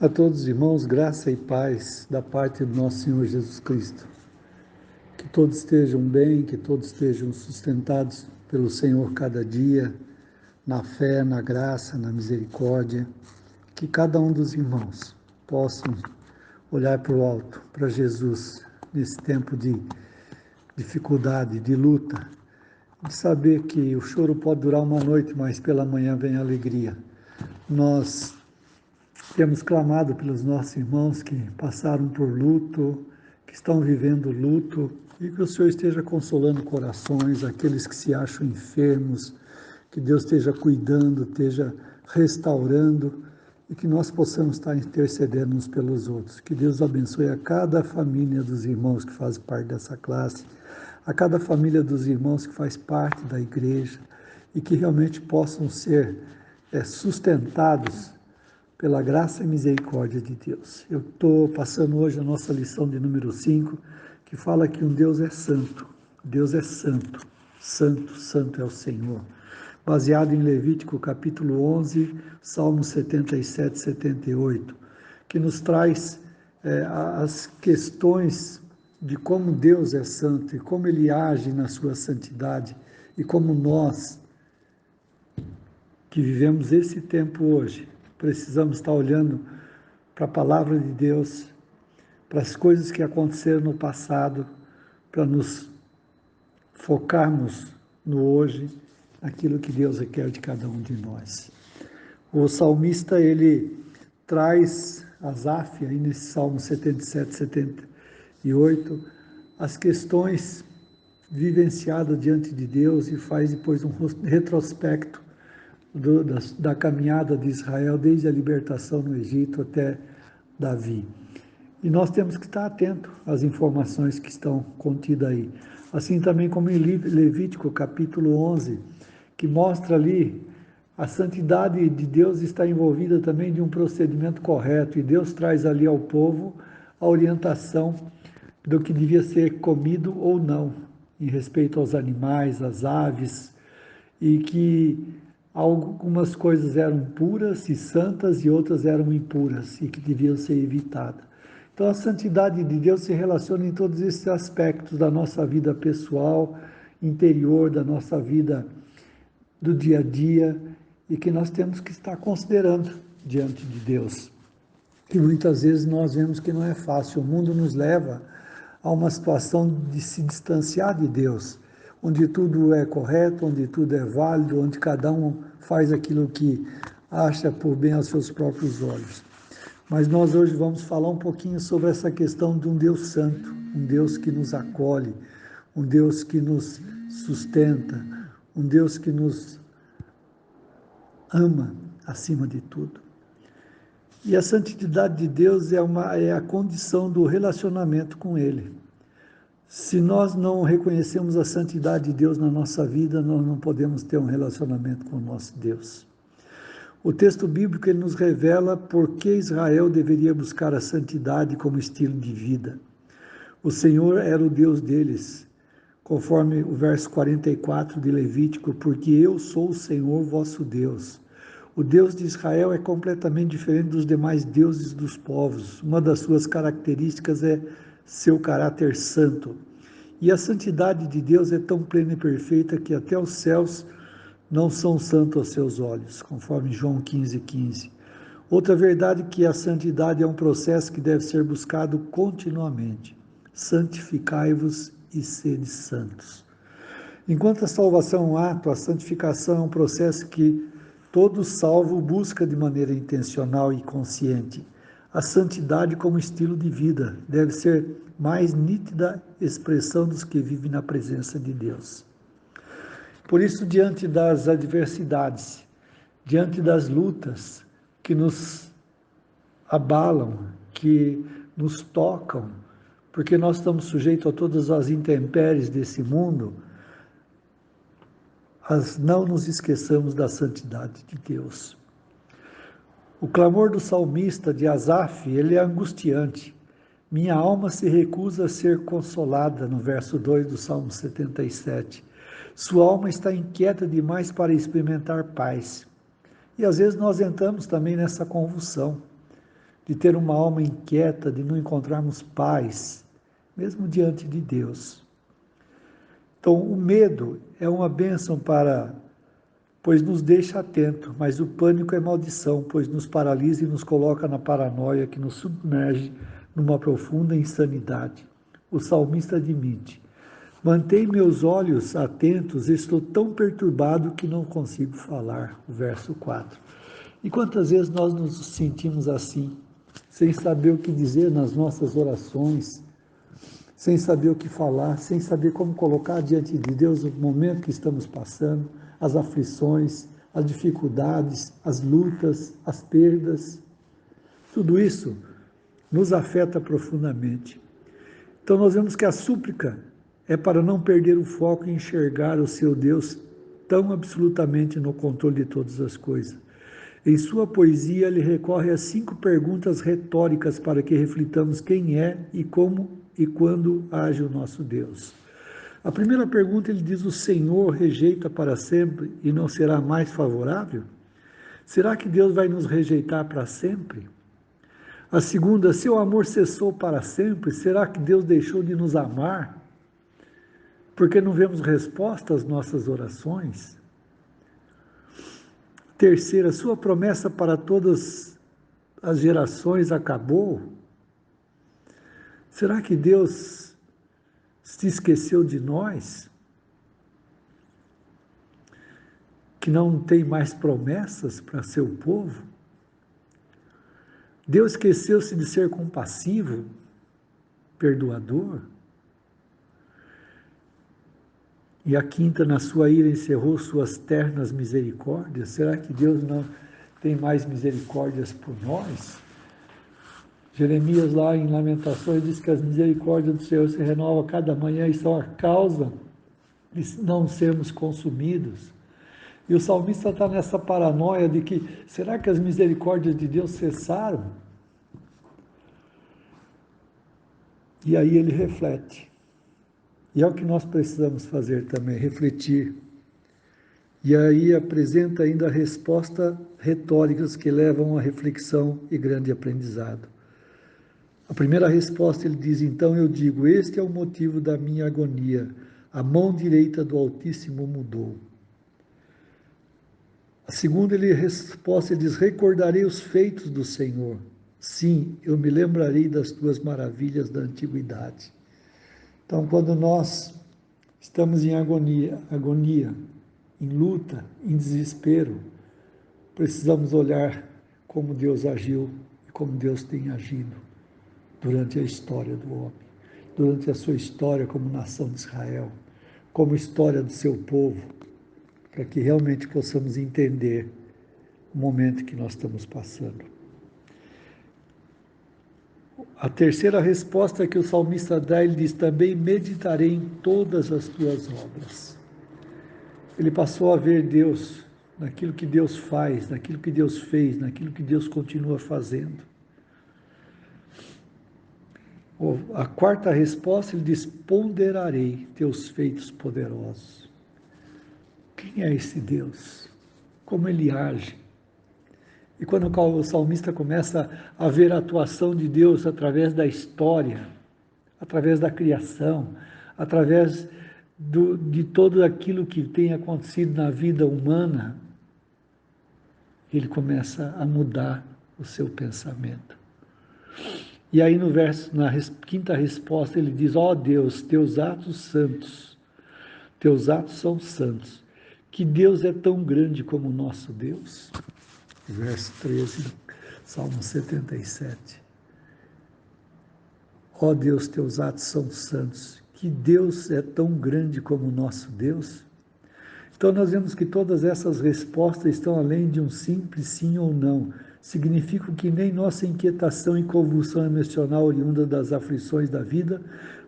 A todos os irmãos, graça e paz da parte do nosso Senhor Jesus Cristo. Que todos estejam bem, que todos estejam sustentados pelo Senhor cada dia, na fé, na graça, na misericórdia. Que cada um dos irmãos possam olhar para o alto, para Jesus, nesse tempo de dificuldade, de luta, de saber que o choro pode durar uma noite, mas pela manhã vem a alegria. Nós temos clamado pelos nossos irmãos que passaram por luto, que estão vivendo luto, e que o Senhor esteja consolando corações, aqueles que se acham enfermos, que Deus esteja cuidando, esteja restaurando, e que nós possamos estar intercedendo uns pelos outros. Que Deus abençoe a cada família dos irmãos que fazem parte dessa classe, a cada família dos irmãos que faz parte da igreja, e que realmente possam ser sustentados pela graça e misericórdia de Deus. Eu estou passando hoje a nossa lição de número 5, que fala que um Deus é santo. Deus é santo. Santo, santo é o Senhor. Baseado em Levítico capítulo 11, Salmos 77, 78, que nos traz as questões de como Deus é santo e como Ele age na sua santidade e como nós, que vivemos esse tempo hoje, precisamos estar olhando para a palavra de Deus, para as coisas que aconteceram no passado, para nos focarmos no hoje, naquilo que Deus requer de cada um de nós. O salmista, ele traz Asaf, aí nesse Salmo 77, 78, as questões vivenciadas diante de Deus e faz depois um retrospecto da caminhada de Israel, desde a libertação no Egito até Davi. E nós temos que estar atentos às informações que estão contidas aí. Assim também como em Levítico, capítulo 11, que mostra ali a santidade de Deus está envolvida também de um procedimento correto, e Deus traz ali ao povo a orientação do que devia ser comido ou não, em respeito aos animais, às aves, e que algumas coisas eram puras e santas e outras eram impuras e que deviam ser evitadas. Então a santidade de Deus se relaciona em todos esses aspectos da nossa vida pessoal, interior, da nossa vida do dia a dia, e que nós temos que estar considerando diante de Deus. E muitas vezes nós vemos que não é fácil, o mundo nos leva a uma situação de se distanciar de Deus, onde tudo é correto, onde tudo é válido, onde cada um faz aquilo que acha por bem aos seus próprios olhos. Mas nós hoje vamos falar um pouquinho sobre essa questão de um Deus santo, um Deus que nos acolhe, um Deus que nos sustenta, um Deus que nos ama acima de tudo. E a santidade de Deus é a condição do relacionamento com Ele. Se nós não reconhecemos a santidade de Deus na nossa vida, nós não podemos ter um relacionamento com o nosso Deus. O texto bíblico ele nos revela por que Israel deveria buscar a santidade como estilo de vida. O Senhor era o Deus deles, conforme o verso 44 de Levítico, porque eu sou o Senhor vosso Deus. O Deus de Israel é completamente diferente dos demais deuses dos povos. Uma das suas características é seu caráter santo. E a santidade de Deus é tão plena e perfeita que até os céus não são santos aos seus olhos, conforme João 15:15. Outra verdade é que a santidade é um processo que deve ser buscado continuamente. Santificai-vos e sede santos. Enquanto a salvação é um ato, a santificação é um processo que todo salvo busca de maneira intencional e consciente. A santidade como estilo de vida deve ser mais nítida expressão dos que vivem na presença de Deus. Por isso, diante das adversidades, diante das lutas que nos abalam, que nos tocam, porque nós estamos sujeitos a todas as intempéries desse mundo, não nos esqueçamos da santidade de Deus. O clamor do salmista de Asaf, ele é angustiante. Minha alma se recusa a ser consolada, no verso 2 do Salmo 77. Sua alma está inquieta demais para experimentar paz. E às vezes nós entramos também nessa convulsão. de ter uma alma inquieta, de não encontrarmos paz, mesmo diante de Deus. Então, o medo é uma bênção pois nos deixa atento, mas o pânico é maldição, pois nos paralisa e nos coloca na paranoia, que nos submerge numa profunda insanidade. O salmista admite: mantém meus olhos atentos, estou tão perturbado que não consigo falar. O verso 4. E quantas vezes nós nos sentimos assim, sem saber o que dizer nas nossas orações, sem saber o que falar, sem saber como colocar diante de Deus o momento que estamos passando, as aflições, as dificuldades, as lutas, as perdas. Tudo isso nos afeta profundamente. Então nós vemos que a súplica é para não perder o foco e enxergar o seu Deus tão absolutamente no controle de todas as coisas. Em sua poesia, ele recorre a 5 perguntas retóricas para que reflitamos quem é e como e quando age o nosso Deus. A primeira pergunta, ele diz: o Senhor rejeita para sempre e não será mais favorável? Será que Deus vai nos rejeitar para sempre? A segunda: seu amor cessou para sempre? Será que Deus deixou de nos amar? Porque não vemos resposta às nossas orações? Terceira: sua promessa para todas as gerações acabou? Será que Deus se esqueceu de nós? Que não tem mais promessas para seu povo? Deus esqueceu-se de ser compassivo, perdoador? E a quinta, na sua ira, encerrou suas ternas misericórdias? Será que Deus não tem mais misericórdias por nós? Jeremias, lá em Lamentações, diz que as misericórdias do Senhor se renovam a cada manhã e são a causa de não sermos consumidos. E o salmista está nessa paranoia de que, será que as misericórdias de Deus cessaram? E aí ele reflete. E é o que nós precisamos fazer também, refletir. E aí apresenta ainda respostas retóricas que levam à reflexão e grande aprendizado. A primeira resposta, ele diz: então eu digo, este é o motivo da minha agonia, a mão direita do Altíssimo mudou. A segunda resposta, ele diz: recordarei os feitos do Senhor. Sim, eu me lembrarei das tuas maravilhas da antiguidade. Então, quando nós estamos em agonia, em luta, em desespero, precisamos olhar como Deus agiu e como Deus tem agido durante a história do homem, durante a sua história como nação de Israel, como história do seu povo, para que realmente possamos entender o momento que nós estamos passando. A terceira resposta que o salmista dá, ele diz: também meditarei em todas as tuas obras. Ele passou a ver Deus naquilo que Deus faz, naquilo que Deus fez, naquilo que Deus continua fazendo. A quarta resposta, ele diz: ponderarei teus feitos poderosos. Quem é esse Deus? Como ele age? E quando o salmista começa a ver a atuação de Deus através da história, através da criação, através de todo aquilo que tem acontecido na vida humana, ele começa a mudar o seu pensamento. E aí na quinta resposta ele diz: ó Deus, teus atos santos, teus atos são santos. Que Deus é tão grande como o nosso Deus. Verso 13 do Salmo 77. Ó Deus, teus atos são santos. Que Deus é tão grande como o nosso Deus. Então nós vemos que todas essas respostas estão além de um simples sim ou não. Significam que nem nossa inquietação e convulsão emocional oriunda das aflições da vida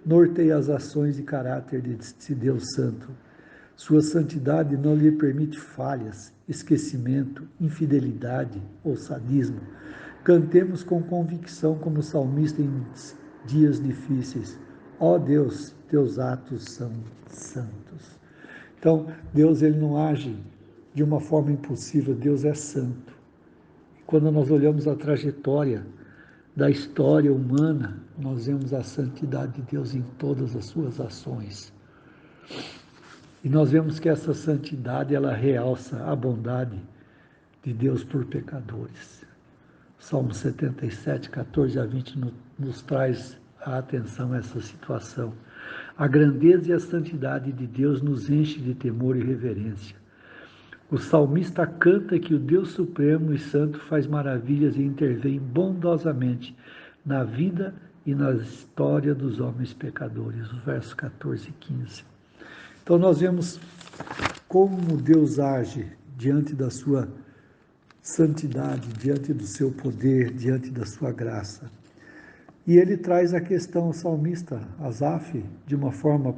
norteia as ações e caráter de Deus Santo. Sua santidade não lhe permite falhas, esquecimento, infidelidade ou sadismo. Cantemos com convicção como salmista em dias difíceis. Ó Deus, teus atos são santos. Então, Deus, ele não age de uma forma impulsiva, Deus é santo. E quando nós olhamos a trajetória da história humana, nós vemos a santidade de Deus em todas as suas ações. E nós vemos que essa santidade, ela realça a bondade de Deus por pecadores. Salmo 77, 14 a 20 nos traz a atenção a essa situação. A grandeza e a santidade de Deus nos enche de temor e reverência. O salmista canta que o Deus Supremo e Santo faz maravilhas e intervém bondosamente na vida e na história dos homens pecadores. Os versos 14 e 15. Então nós vemos como Deus age diante da sua santidade, diante do seu poder, diante da sua graça. E ele traz a questão, o salmista Asaf, de uma forma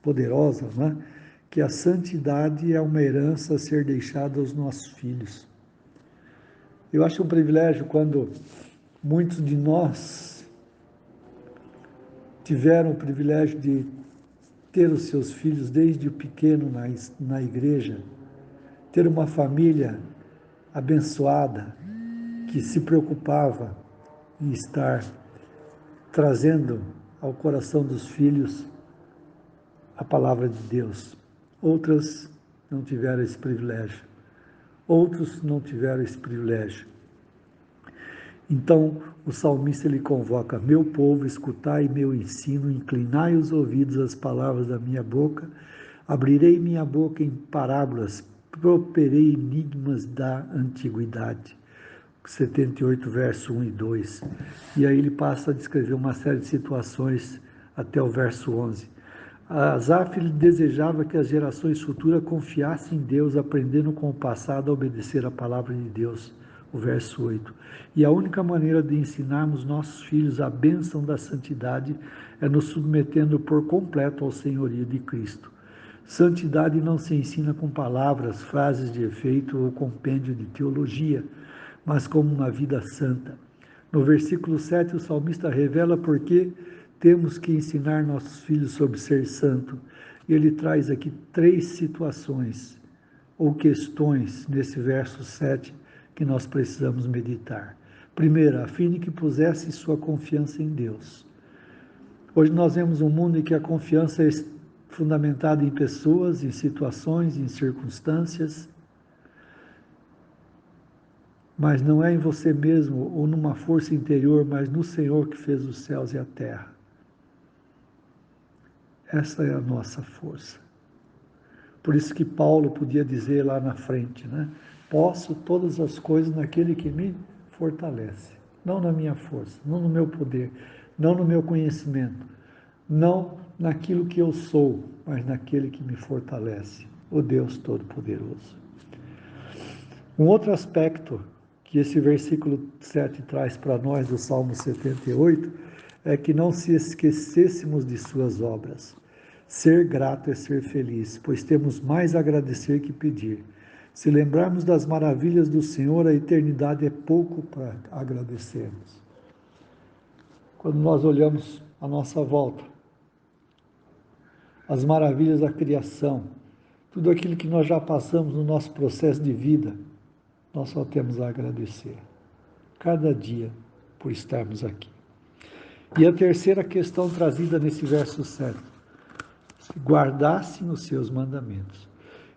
poderosa, né? Que a santidade é uma herança a ser deixada aos nossos filhos. Eu acho um privilégio quando muitos de nós tiveram o privilégio de ter os seus filhos desde pequeno na igreja, ter uma família abençoada, que se preocupava em estar trazendo ao coração dos filhos a palavra de Deus. Outras não tiveram esse privilégio. Outros não tiveram esse privilégio. Então, o salmista ele convoca: meu povo, escutai meu ensino, inclinai os ouvidos às palavras da minha boca, abrirei minha boca em parábolas, proferei enigmas da antiguidade. 78, verso 1 e 2. E aí ele passa a descrever uma série de situações até o verso 11. Asaf desejava que as gerações futuras confiassem em Deus, aprendendo com o passado a obedecer a palavra de Deus. O verso 8. E a única maneira de ensinarmos nossos filhos a bênção da santidade é nos submetendo por completo ao senhorio de Cristo. Santidade não se ensina com palavras, frases de efeito ou compêndio de teologia, mas como uma vida santa. No versículo 7, o salmista revela por que temos que ensinar nossos filhos sobre ser santo. E ele traz aqui 3 situações ou questões nesse verso 7 que nós precisamos meditar. Primeiro, a fim de que pusesse sua confiança em Deus. Hoje nós vemos um mundo em que a confiança é fundamentada em pessoas, em situações, em circunstâncias, mas não é em você mesmo ou numa força interior, mas no Senhor que fez os céus e a terra. Essa é a nossa força. Por isso que Paulo podia dizer lá na frente, né? Posso todas as coisas naquele que me fortalece. Não na minha força, não no meu poder, não no meu conhecimento, não naquilo que eu sou, mas naquele que me fortalece, o Deus Todo-Poderoso. Um outro aspecto que esse versículo 7 traz para nós do Salmo 78 é que não se esquecêssemos de suas obras. Ser grato é ser feliz, pois temos mais a agradecer que pedir. Se lembrarmos das maravilhas do Senhor, a eternidade é pouco para agradecermos. Quando nós olhamos à nossa volta, as maravilhas da criação, tudo aquilo que nós já passamos no nosso processo de vida, nós só temos a agradecer, cada dia, por estarmos aqui. E a terceira questão trazida nesse verso 7, guardassem os seus mandamentos.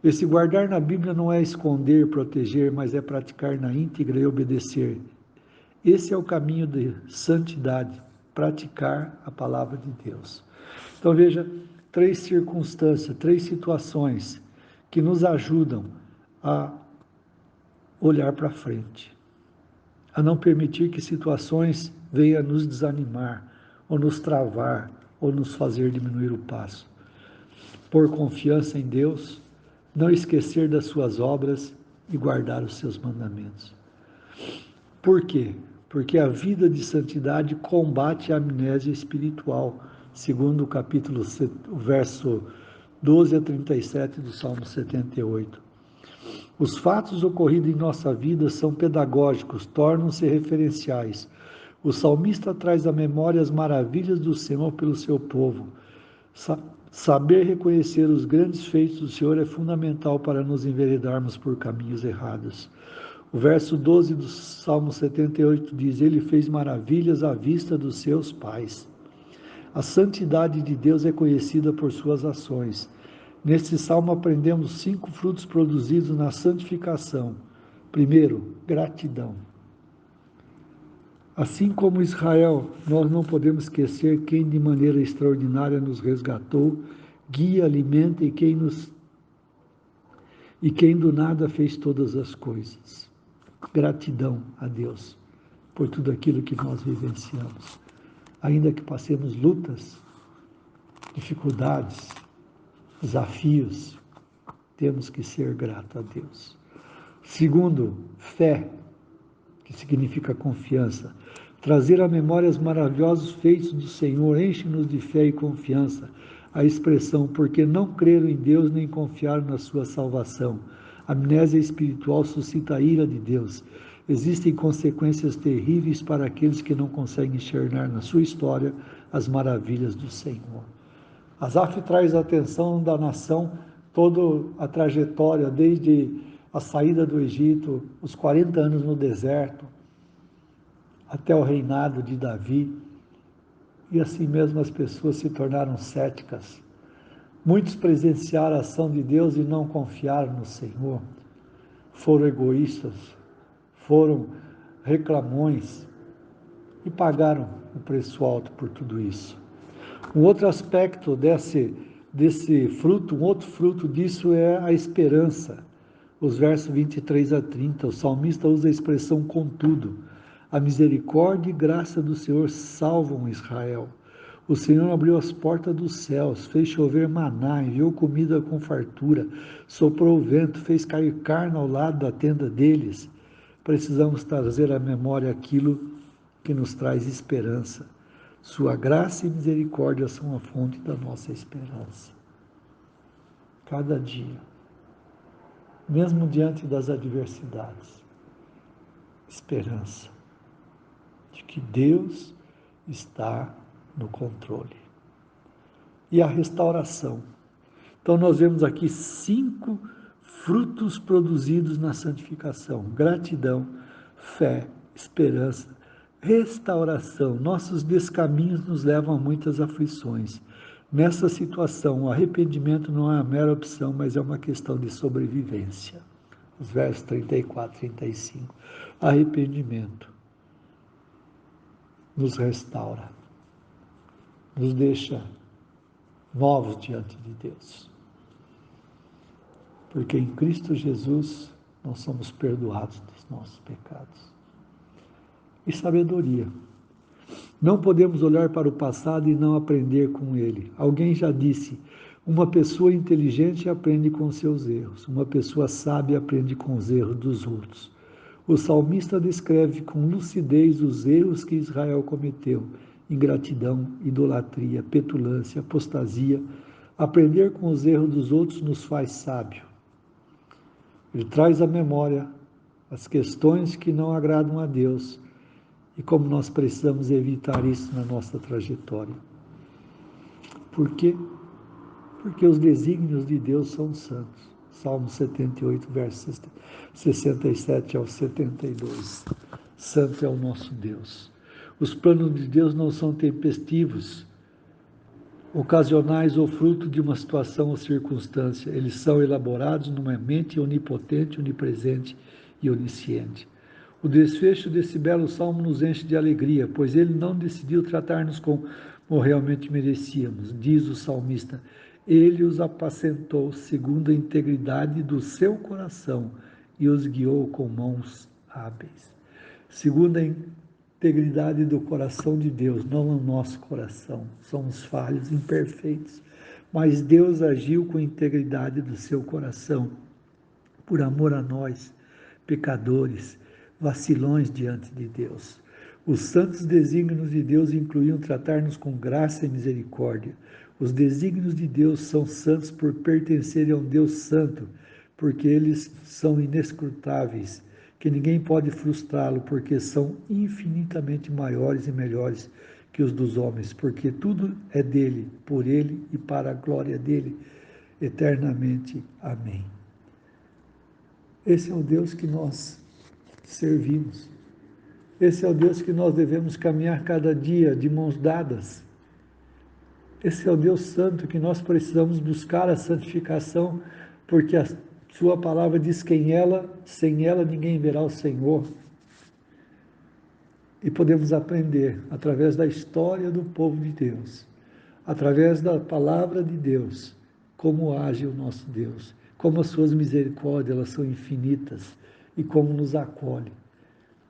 Esse guardar na Bíblia não é esconder, proteger, mas é praticar na íntegra e obedecer. Esse é o caminho de santidade, praticar a palavra de Deus. Então veja, 3 circunstâncias, 3 situações que nos ajudam a olhar para frente, a não permitir que situações venham nos desanimar, ou nos travar, ou nos fazer diminuir o passo. Por confiança em Deus, não esquecer das suas obras e guardar os seus mandamentos. Por quê? Porque a vida de santidade combate a amnésia espiritual, segundo o capítulo, verso 12 a 37 do Salmo 78. Os fatos ocorridos em nossa vida são pedagógicos, tornam-se referenciais. O salmista traz à memória as maravilhas do Senhor pelo seu povo. Saber reconhecer os grandes feitos do Senhor é fundamental para nos enveredarmos por caminhos errados. O verso 12 do Salmo 78 diz: Ele fez maravilhas à vista dos seus pais. A santidade de Deus é conhecida por suas ações. Neste salmo aprendemos 5 frutos produzidos na santificação. Primeiro, gratidão. Assim como Israel, nós não podemos esquecer quem de maneira extraordinária nos resgatou, guia, alimenta e quem do nada fez todas as coisas. Gratidão a Deus por tudo aquilo que nós vivenciamos. Ainda que passemos lutas, dificuldades, desafios, temos que ser gratos a Deus. Segundo, fé, que significa confiança. Trazer à memória os maravilhosos feitos do Senhor enche-nos de fé e confiança. A expressão, porque não creram em Deus nem confiaram na sua salvação. A amnésia espiritual suscita a ira de Deus. Existem consequências terríveis para aqueles que não conseguem enxergar na sua história as maravilhas do Senhor. Asaf traz a atenção da nação, toda a trajetória, desde a saída do Egito, os 40 anos no deserto, até o reinado de Davi, e assim mesmo as pessoas se tornaram céticas. Muitos presenciaram a ação de Deus e não confiaram no Senhor, foram egoístas, foram reclamões e pagaram o preço alto por tudo isso. Um outro aspecto desse fruto, um outro fruto disso é a esperança. Os versos 23 a 30, o salmista usa a expressão contudo. A misericórdia e graça do Senhor salvam Israel. O Senhor abriu as portas dos céus, fez chover maná, enviou comida com fartura, soprou o vento, fez cair carne ao lado da tenda deles. Precisamos trazer à memória aquilo que nos traz esperança. Sua graça e misericórdia são a fonte da nossa esperança. Cada dia, mesmo diante das adversidades, esperança de que Deus está no controle. E a restauração. Então nós vemos aqui 5 frutos produzidos na santificação: gratidão, fé, esperança, restauração. Nossos descaminhos nos levam a muitas aflições. Nessa situação, o arrependimento não é uma mera opção, mas é uma questão de sobrevivência. Os versos 34 e 35. Arrependimento nos restaura, nos deixa novos diante de Deus. Porque em Cristo Jesus nós somos perdoados dos nossos pecados. E sabedoria. Não podemos olhar para o passado e não aprender com ele. Alguém já disse: uma pessoa inteligente aprende com seus erros, uma pessoa sábia aprende com os erros dos outros. O salmista descreve com lucidez os erros que Israel cometeu: ingratidão, idolatria, petulância, apostasia. Aprender com os erros dos outros nos faz sábio. Ele traz à memória as questões que não agradam a Deus e como nós precisamos evitar isso na nossa trajetória. Por quê? Porque os desígnios de Deus são santos. Salmo 78, versos 67 ao 72. Santo é o nosso Deus. Os planos de Deus não são tempestivos, ocasionais ou fruto de uma situação ou circunstância. Eles são elaborados numa mente onipotente, onipresente e onisciente. O desfecho desse belo salmo nos enche de alegria, pois ele não decidiu tratar-nos como realmente merecíamos. Diz o salmista: ele os apacentou segundo a integridade do seu coração e os guiou com mãos hábeis. Segundo a integridade do coração de Deus, não o nosso coração. Somos falhos, imperfeitos, mas Deus agiu com a integridade do seu coração, por amor a nós, pecadores, vacilões diante de Deus. Os santos desígnios de Deus incluíam tratar-nos com graça e misericórdia. Os desígnios de Deus são santos por pertencerem a um Deus santo, porque eles são inescrutáveis, que ninguém pode frustrá-lo, porque são infinitamente maiores e melhores que os dos homens, porque tudo é dele, por ele e para a glória dele, eternamente. Amém. Esse é o Deus que nós servimos. Esse é o Deus que nós devemos caminhar cada dia de mãos dadas. Esse é o Deus Santo que nós precisamos buscar a santificação, porque a sua palavra diz que sem ela ninguém verá o Senhor. E podemos aprender, através da história do povo de Deus, através da palavra de Deus, como age o nosso Deus, como as suas misericórdias elas são infinitas e como nos acolhe,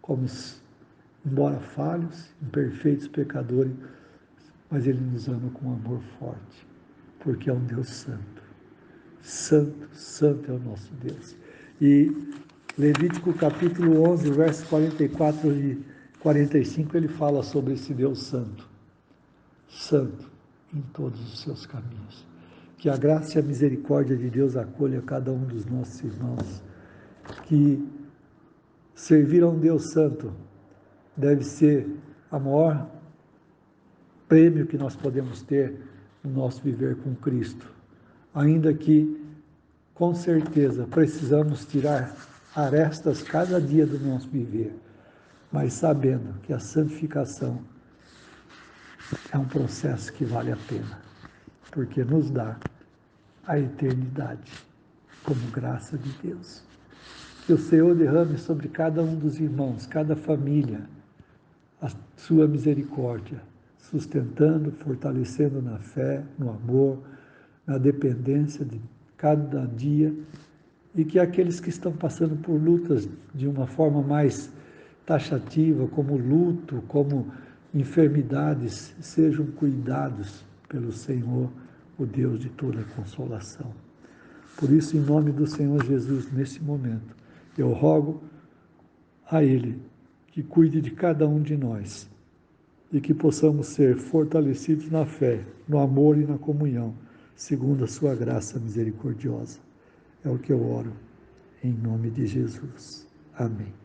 como, embora falhos, imperfeitos, pecadores, mas Ele nos ama com um amor forte, porque é um Deus santo. Santo, santo é o nosso Deus. E Levítico capítulo 11, versos 44 e 45, ele fala sobre esse Deus santo. Santo em todos os seus caminhos. Que a graça e a misericórdia de Deus acolha cada um dos nossos irmãos. Que servir a um Deus santo deve ser a maior prêmio que nós podemos ter no nosso viver com Cristo. Ainda que, com certeza, precisamos tirar arestas cada dia do nosso viver, mas sabendo que a santificação é um processo que vale a pena, porque nos dá a eternidade como graça de Deus. Que o Senhor derrame sobre cada um dos irmãos, cada família, a sua misericórdia, sustentando, fortalecendo na fé, no amor, na dependência de cada dia, e que aqueles que estão passando por lutas de uma forma mais taxativa, como luto, como enfermidades, sejam cuidados pelo Senhor, o Deus de toda consolação. Por isso, em nome do Senhor Jesus, nesse momento, eu rogo a Ele que cuide de cada um de nós e que possamos ser fortalecidos na fé, no amor e na comunhão, segundo a sua graça misericordiosa. É o que eu oro, em nome de Jesus. Amém.